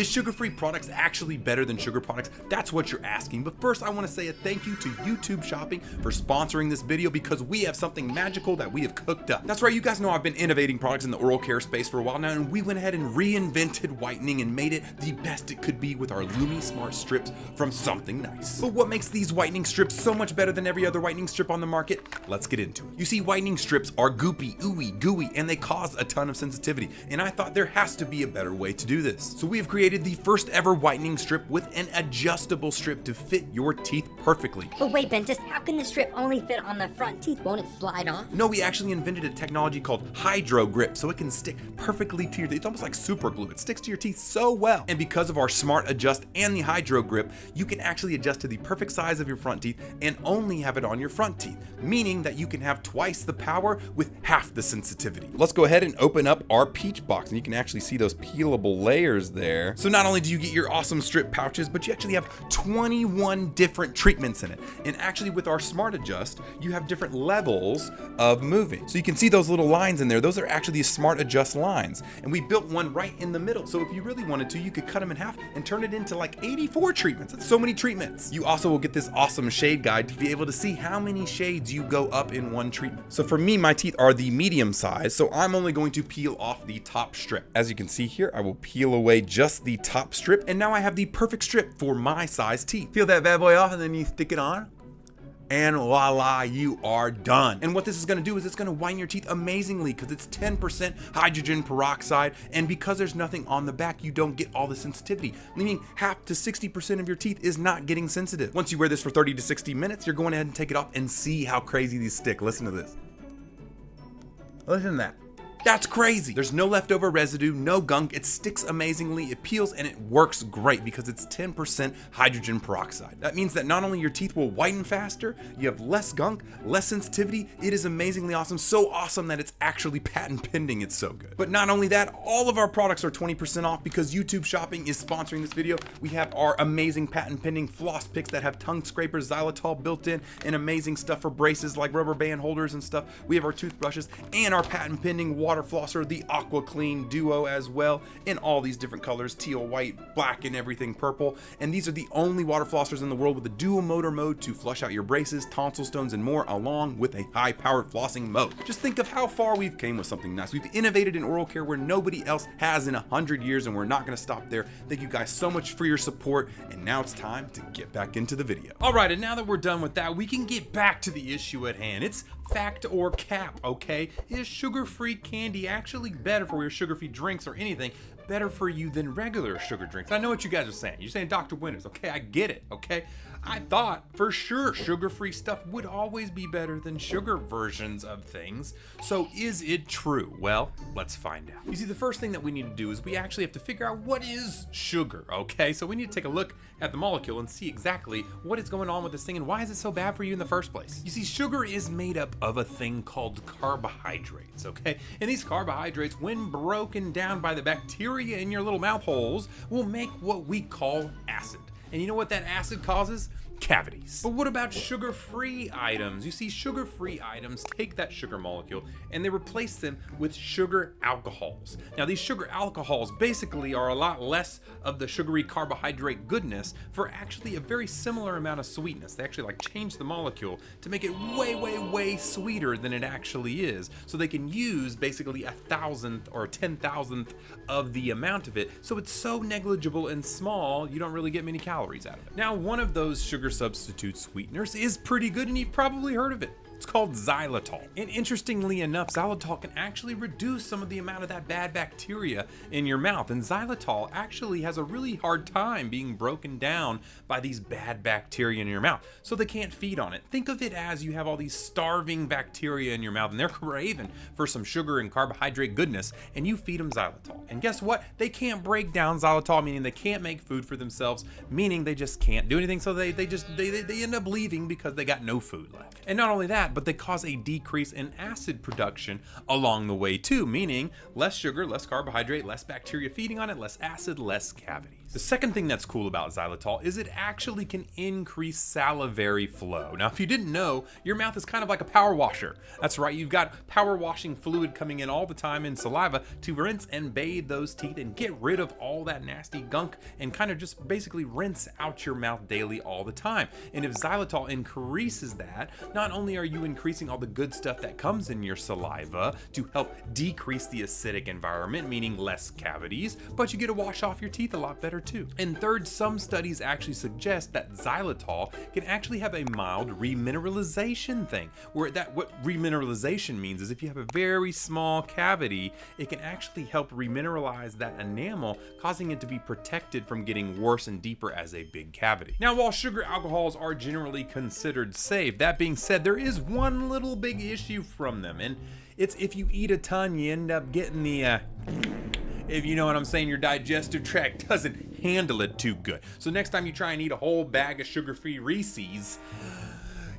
Is sugar-free products actually better than sugar products? That's what you're asking. But first, I want to say a thank you to YouTube Shopping for sponsoring this video because we have something magical that we have cooked up. That's right, you guys know I've been innovating products in the oral care space for a while now, and we went ahead and reinvented whitening and made it the best it could be with our Lumi Smart Strips from Something Nice. But what makes these whitening strips so much better than every other whitening strip on the market? Let's get into it. You see, whitening strips are goopy, ooey, gooey, and they cause a ton of sensitivity, and I thought there has to be a better way to do this. So we have created the first ever whitening strip with an adjustable strip to fit your teeth perfectly. But wait, Bentist, how can the strip only fit on the front teeth? Won't it slide off? No, we actually invented a technology called Hydro Grip, so it can stick perfectly to your teeth. It's almost like super glue. It sticks to your teeth so well. And because of our Smart Adjust and the Hydro Grip, you can actually adjust to the perfect size of your front teeth and only have it on your front teeth, meaning that you can have twice the power with half the sensitivity. Let's go ahead and open up our peach box, and you can actually see those peelable layers there. So not only do you get your awesome strip pouches, but you actually have 21 different treatments in it. And actually with our Smart Adjust, you have different levels of moving. So you can see those little lines in there. Those are actually the Smart Adjust lines. And we built one right in the middle. So if you really wanted to, you could cut them in half and turn it into like 84 treatments. That's so many treatments. You also will get this awesome shade guide to be able to see how many shades you go up in one treatment. So for me, my teeth are the medium size, so I'm only going to peel off the top strip. As you can see here, I will peel away just the top strip, and now I have the perfect strip for my size teeth. Peel that bad boy off, and then you stick it on. And voila, you are done. And what this is gonna do is it's gonna whiten your teeth amazingly because it's 10% hydrogen peroxide, and because there's nothing on the back, you don't get all the sensitivity, meaning half to 60% of your teeth is not getting sensitive. Once you wear this for 30 to 60 minutes, you're going ahead and take it off and see how crazy these stick. Listen to this. Listen to that. That's crazy. There's no leftover residue, no gunk. It sticks amazingly, it peels, and it works great because it's 10% hydrogen peroxide. That means that not only your teeth will whiten faster, you have less gunk, less sensitivity. It is amazingly awesome. So awesome that it's actually patent pending. It's so good. But not only that, all of our products are 20% off because YouTube Shopping is sponsoring this video. We have our amazing patent pending floss picks that have tongue scrapers, xylitol built in, and amazing stuff for braces like rubber band holders and stuff. We have our toothbrushes and our patent pending water flosser, the Aqua Clean Duo, as well, in all these different colors, teal, white, black, and everything purple. And these are the only water flossers in the world with a dual motor mode to flush out your braces, tonsil stones, and more, along with a high powered flossing mode. Just think of how far we've came with Something Nice. We've innovated in oral care where nobody else has in 100 years, and we're not going to stop there. Thank you guys so much for your support, and now it's time to get back into the video. All right, and now that we're done with that, we can get back to the issue at hand. It's fact or cap, okay? Is sugar-free candy actually better for your sugar-free drinks or anything better for you than regular sugar drinks? I know what you guys are saying. You're saying Dr. Winters, okay? I get it, okay? I thought for sure sugar-free stuff would always be better than sugar versions of things. So is it true? Well, let's find out. You see, the first thing that we need to do is we actually have to figure out what is sugar, okay? So we need to take a look at the molecule and see exactly what is going on with this thing and why is it so bad for you in the first place. You see, sugar is made up of a thing called carbohydrates, okay? And these carbohydrates, when broken down by the bacteria in your little mouth holes, will make what we call acid. And you know what that acid causes? Cavities. But what about sugar-free items? You see, sugar-free items take that sugar molecule and they replace them with sugar alcohols. Now, these sugar alcohols basically are a lot less of the sugary carbohydrate goodness for actually a very similar amount of sweetness. They actually like change the molecule to make it way, way, way sweeter than it actually is. So they can use basically 1,000th or 10,000th of the amount of it. So it's so negligible and small, you don't really get many calories out of it. Now, one of those sugar substitute sweeteners is pretty good, and you've probably heard of it. It's called xylitol. And interestingly enough, xylitol can actually reduce some of the amount of that bad bacteria in your mouth. And xylitol actually has a really hard time being broken down by these bad bacteria in your mouth. So they can't feed on it. Think of it as you have all these starving bacteria in your mouth and they're craving for some sugar and carbohydrate goodness, and you feed them xylitol. And guess what? They can't break down xylitol, meaning they can't make food for themselves, meaning they just can't do anything. So they end up leaving because they got no food left. And not only that, that, but they cause a decrease in acid production along the way too, meaning less sugar, less carbohydrate, less bacteria feeding on it, less acid, less cavities. The second thing that's cool about xylitol is it actually can increase salivary flow. Now, if you didn't know, your mouth is kind of like a power washer. That's right, you've got power washing fluid coming in all the time in saliva to rinse and bathe those teeth and get rid of all that nasty gunk and kind of just basically rinse out your mouth daily all the time. And if xylitol increases that, not only are you increasing all the good stuff that comes in your saliva to help decrease the acidic environment, meaning less cavities, but you get to wash off your teeth a lot better too. And third, some studies actually suggest that xylitol can actually have a mild remineralization thing, where what remineralization means is if you have a very small cavity, it can actually help remineralize that enamel, causing it to be protected from getting worse and deeper as a big cavity. Now, while sugar alcohols are generally considered safe, that being said, there is one little big issue from them, and it's if you eat a ton, you end up getting the if you know what I'm saying, your digestive tract doesn't handle it too good. So next time you try and eat a whole bag of sugar-free Reese's,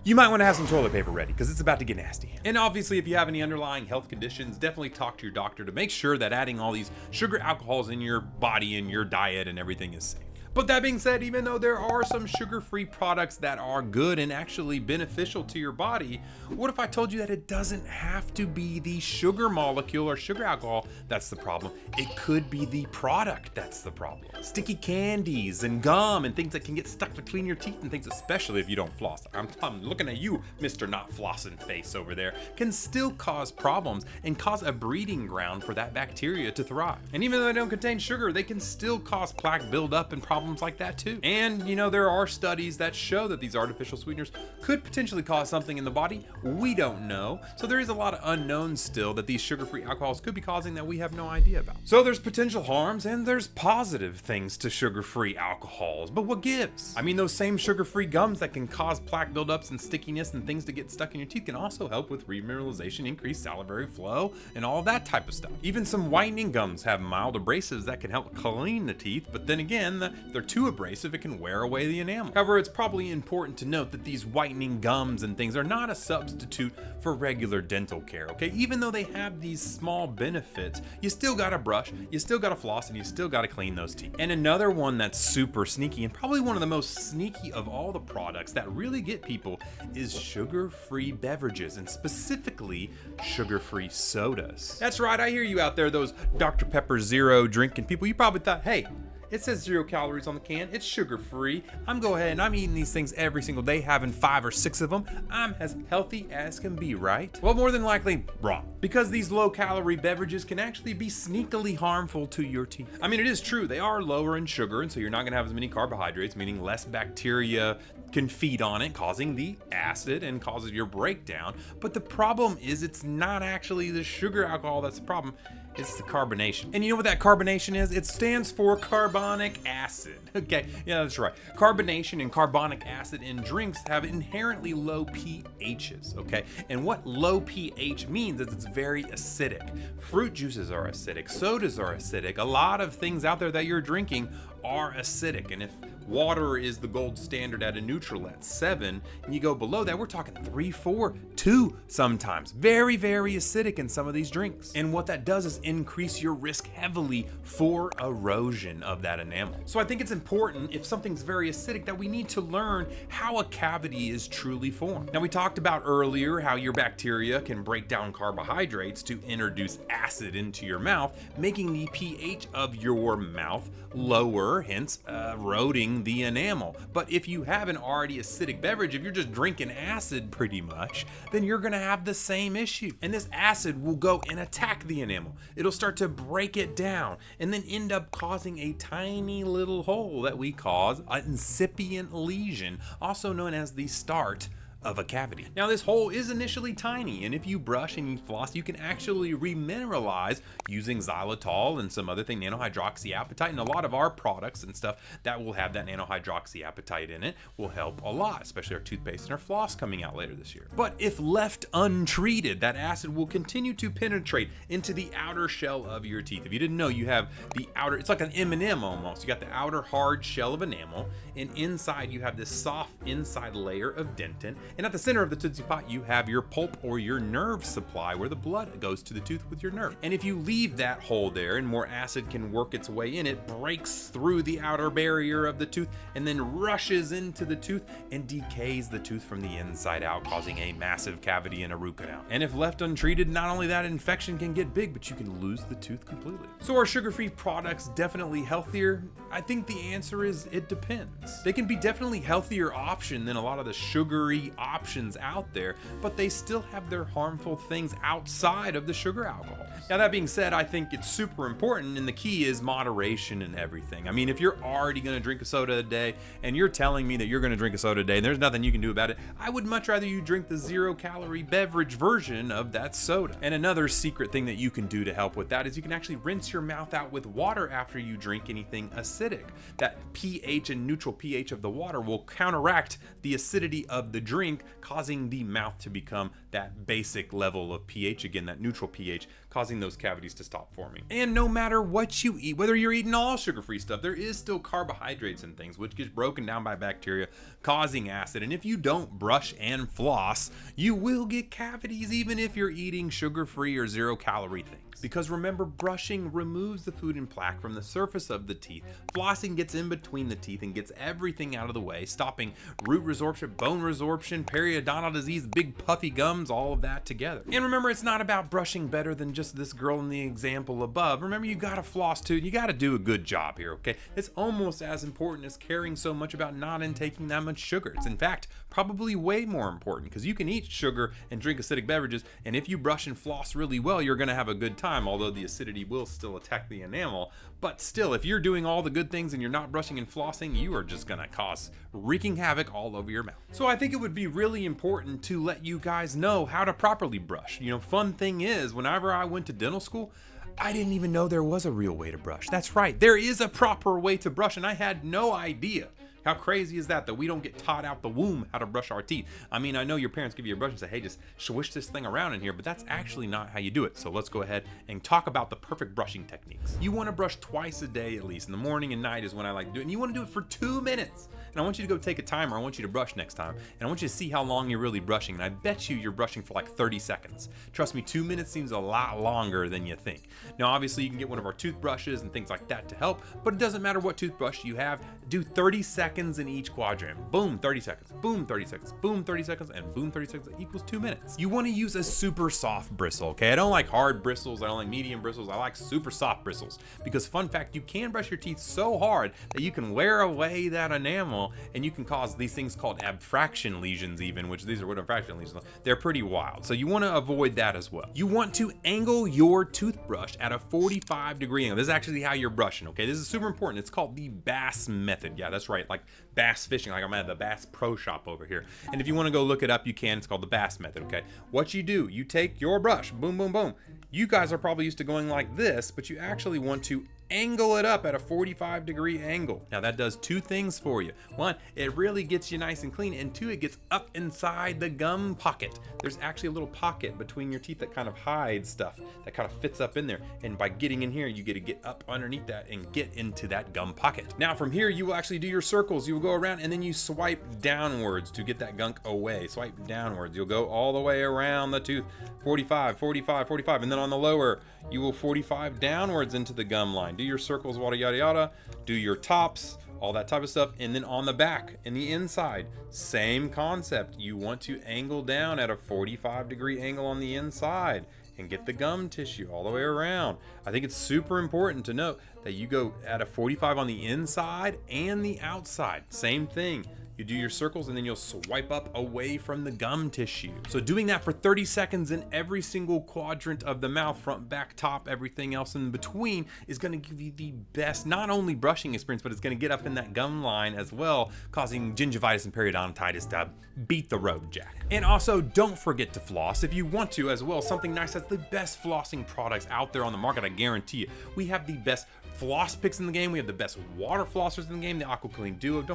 you might want to have some toilet paper ready because it's about to get nasty. And obviously, if you have any underlying health conditions, definitely talk to your doctor to make sure that adding all these sugar alcohols in your body and your diet and everything is safe. But that being said, even though there are some sugar-free products that are good and actually beneficial to your body, what if I told you that it doesn't have to be the sugar molecule or sugar alcohol that's the problem? It could be the product that's the problem. Sticky candies and gum and things that can get stuck between your teeth and things, especially if you don't floss. I'm looking at you, Mr. Not Flossing face over there, can still cause problems and cause a breeding ground for that bacteria to thrive. And even though they don't contain sugar, they can still cause plaque buildup and problems like that too. And you know, there are studies that show that these artificial sweeteners could potentially cause something in the body. We don't know. So there is a lot of unknowns still that these sugar-free alcohols could be causing that we have no idea about. So there's potential harms and there's positive things to sugar-free alcohols. But what gives? I mean, those same sugar-free gums that can cause plaque buildups and stickiness and things to get stuck in your teeth can also help with remineralization, increased salivary flow, and all that type of stuff. Even some whitening gums have mild abrasives that can help clean the teeth, but then again, they're too abrasive, it can wear away the enamel. However, it's probably important to note that these whitening gums and things are not a substitute for regular dental care, okay? Even though they have these small benefits, you still gotta brush, you still gotta floss, and you still gotta clean those teeth. And another one that's super sneaky, and probably one of the most sneaky of all the products that really get people, is sugar-free beverages, and specifically sugar-free sodas. That's right, I hear you out there, those Dr. Pepper Zero drinking people. You probably thought, hey, it says 0 calories on the can. It's sugar-free. I'm going ahead and I'm eating these things every single day, having 5 or 6 of them. I'm as healthy as can be, right? Well, more than likely, wrong. Because these low-calorie beverages can actually be sneakily harmful to your teeth. I mean, it is true. They are lower in sugar, and so you're not going to have as many carbohydrates, meaning less bacteria can feed on it, causing the acid and causes your breakdown. But the problem is it's not actually the sugar alcohol that's the problem. It's the carbonation. And you know what that carbonation is? It stands for carbonic acid. Okay, yeah, that's right. Carbonation and carbonic acid in drinks have inherently low pHs, okay? And what low pH means is it's very acidic. Fruit juices are acidic, sodas are acidic. A lot of things out there that you're drinking are acidic. And if water is the gold standard at a neutral at 7, and you go below that, we're talking 3, 4, 2 sometimes. Very, very acidic in some of these drinks. And what that does is increase your risk heavily for erosion of that enamel. So I think it's important, if something's very acidic, that we need to learn how a cavity is truly formed. Now, we talked about earlier how your bacteria can break down carbohydrates to introduce acid into your mouth, making the pH of your mouth lower, hence eroding the enamel. But if you have an already acidic beverage, if you're just drinking acid pretty much, then you're gonna have the same issue. And this acid will go and attack the enamel. It'll start to break it down and then end up causing a tiny little hole that we call an incipient lesion, also known as the start of a cavity. Now, this hole is initially tiny, and if you brush and you floss, you can actually remineralize using xylitol and some other thing, nanohydroxyapatite, and a lot of our products and stuff that will have that nanohydroxyapatite in it will help a lot, especially our toothpaste and our floss coming out later this year. But if left untreated, that acid will continue to penetrate into the outer shell of your teeth. If you didn't know, you have the outer, it's like an M&M almost. You got the outer hard shell of enamel, and inside you have this soft inside layer of dentin, And at the center of the Tootsie Pop, you have your pulp or your nerve supply where the blood goes to the tooth with your nerve. And if you leave that hole there and more acid can work its way in, it breaks through the outer barrier of the tooth and then rushes into the tooth and decays the tooth from the inside out, causing a massive cavity and a root canal. And if left untreated, not only that infection can get big, but you can lose the tooth completely. So are sugar-free products definitely healthier? I think the answer is it depends. They can be definitely healthier option than a lot of the sugary options out there, but they still have their harmful things outside of the sugar alcohols. Now that being said, I think it's super important, and the key is moderation in everything. I mean, if you're already gonna drink a soda a day and you're telling me that you're gonna drink a soda a day and there's nothing you can do about it, I would much rather you drink the 0-calorie beverage version of that soda. And another secret thing that you can do to help with that is you can actually rinse your mouth out with water after you drink anything acidic. That pH and neutral pH of the water will counteract the acidity of the drink, causing the mouth to become that basic level of pH again, that neutral pH, causing those cavities to stop forming. And no matter what you eat, whether you're eating all sugar-free stuff, there is still carbohydrates and things which gets broken down by bacteria, causing acid. And if you don't brush and floss, you will get cavities even if you're eating sugar-free or 0-calorie things. Because remember, brushing removes the food and plaque from the surface of the teeth. Flossing gets in between the teeth and gets everything out of the way, stopping root resorption, bone resorption, periodontal disease, big puffy gums, all of that together. And remember, it's not about brushing better than just this girl in the example above. Remember, you gotta floss too, and you gotta do a good job here, okay? It's almost as important as caring so much about not intaking that much sugar. It's in fact probably way more important, because you can eat sugar and drink acidic beverages, and if you brush and floss really well, you're gonna have a good time, although the acidity will still attack the enamel. But still, if you're doing all the good things and you're not brushing and flossing, you are just gonna cause wreaking havoc all over your mouth. So I think it would be really important to let you guys know how to properly brush. You know, fun thing is, whenever I went to dental school, I didn't even know there was a real way to brush. That's right, there is a proper way to brush, and I had no idea. How crazy is that we don't get taught out the womb how to brush our teeth? I mean, I know your parents give you a brush and say, hey, just swish this thing around in here, but that's actually not how you do it. So let's go ahead and talk about the perfect brushing techniques. You want to brush twice a day at least. In the morning and night is when I like to do it. And you want to do it for 2 minutes. And I want you to go take a timer. I want you to brush next time. And I want you to see how long you're really brushing. And I bet you're brushing for like 30 seconds. Trust me, 2 minutes seems a lot longer than you think. Now, obviously, you can get one of our toothbrushes and things like that to help, but it doesn't matter what toothbrush you have. Do 30 seconds in each quadrant. Boom, 30 seconds. Boom, 30 seconds. Boom, 30 seconds. And boom, 30 seconds equals 2 minutes. You want to use a super soft bristle, okay? I don't like hard bristles. I don't like medium bristles. I like super soft bristles. Because fun fact, you can brush your teeth so hard that you can wear away that enamel and you can cause these things called abfraction lesions even, which these are what abfraction lesions are. They're pretty wild. So you want to avoid that as well. You want to angle your toothbrush at a 45-degree angle. This is actually how you're brushing, okay? This is super important. It's called the Bass method. Yeah, that's right. Like bass fishing, like I'm at the Bass Pro Shop over here. And if you want to go look it up, you can. It's called the Bass method, okay? What you do, you take your brush, boom, boom, boom. You guys are probably used to going like this, but you actually want to angle it up at a 45-degree angle. Now that does two things for you. One, it really gets you nice and clean, and two, it gets up inside the gum pocket. There's actually a little pocket between your teeth that kind of hides stuff, that kind of fits up in there. And by getting in here, you get to get up underneath that and get into that gum pocket. Now from here, you will actually do your circles. You will go around and then you swipe downwards to get that gunk away. Swipe downwards. You'll go all the way around the tooth, 45, 45, 45. And then on the lower, you will 45 downwards into the gum line. Do your circles, yada, yada, yada. Do your tops, all that type of stuff. And then on the back and the inside, same concept. You want to angle down at a 45-degree angle on the inside and get the gum tissue all the way around. I think it's super important to note that you go at a 45 on the inside and the outside. Same thing. You do your circles and then you'll swipe up away from the gum tissue. So doing that for 30 seconds in every single quadrant of the mouth, front, back, top, everything else in between, is going to give you the best, not only brushing experience, but it's going to get up in that gum line as well, causing gingivitis and periodontitis to beat the road, Jack. And also, don't forget to floss if you want to as well. Something nice, that's the best flossing products out there on the market, I guarantee you. We have the best floss picks in the game. We have the best water flossers in the game, the AquaClean Duo.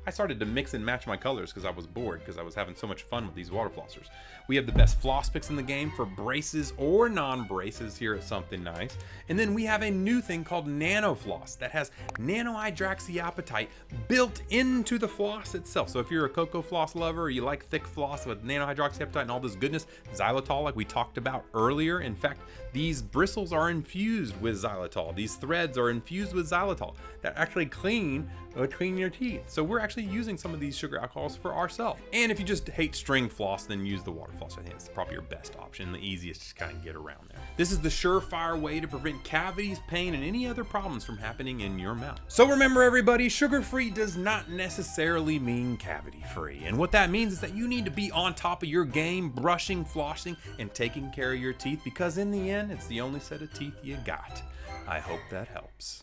I started to mix and match my colors because I was bored because I was having so much fun with these water flossers. We have the best floss picks in the game for braces or non-braces here at Something Nice. And then we have a new thing called Nano Floss that has nanohydroxyapatite built into the floss itself. So if you're a cocoa floss lover or you like thick floss with nanohydroxyapatite and all this goodness, Xylitol like we talked about earlier. In fact, these bristles are infused with xylitol. These threads are infused with xylitol that actually clean between your teeth. So we're actually using some of these sugar alcohols for ourselves. And if you just hate string floss, then use the water floss. I think it's probably your best option, the easiest to kind of get around there. This is the surefire way to prevent cavities, pain, and any other problems from happening in your mouth. So remember everybody, sugar-free does not necessarily mean cavity-free. And what that means is that you need to be on top of your game, brushing, flossing, and taking care of your teeth, because in the end, it's the only set of teeth you got. I hope that helps.